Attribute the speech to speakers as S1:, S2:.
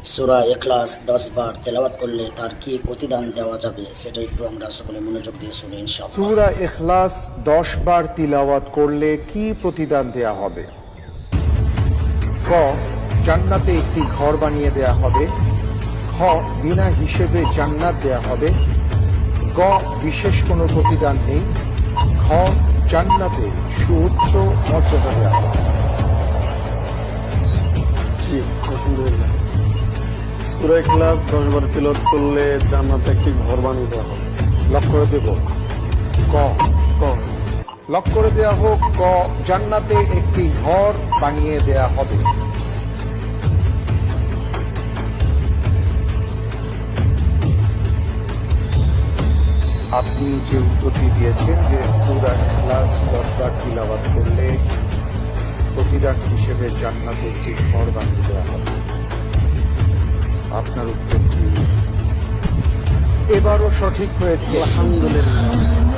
S1: সূরা ইখলাস 10 বার তেলাওয়াত করলে তার কি প্রতিদান দেওয়া যাবে সেটা একটু আমরা সকলে মনোযোগ দিয়ে শুনি ইনশাআল্লাহ।
S2: সূরা ইখলাস 10 বার তিলাওয়াত করলে কি প্রতিদান দেয়া হবে? ক, জান্নাতে একটি ঘর বানিয়ে দেয়া হবে। খ, বিনা হিসেবে জান্নাত দেয়া হবে। গ, বিশেষ কোনো প্রতিদান নেই। খ, জান্নাতে সুউচ্চ মর্যাদা দেয়া হবে।
S3: সূরা ইখলাস 10 বার তিলাওয়াত করলে জান্নাতে একটি ঘর বানিয়ে দেওয়া হবে।
S2: লক করে দেব। ক,
S3: ক,
S2: লক করে দেয়া হোক। ক, জান্নাতে একটি ঘর বানিয়ে দেয়া হবে। আপনি যে উত্তরটি দিয়েছেন যে সূরা ইখলাস 10 বার তিলাওয়াত করলে প্রতিদান হিসেবে জান্নাতে একটি ঘর বানিয়ে দেওয়া হবে, আপনার উত্তরটি এবারও সঠিক হয়েছে।
S3: আলহামদুলিল্লাহ।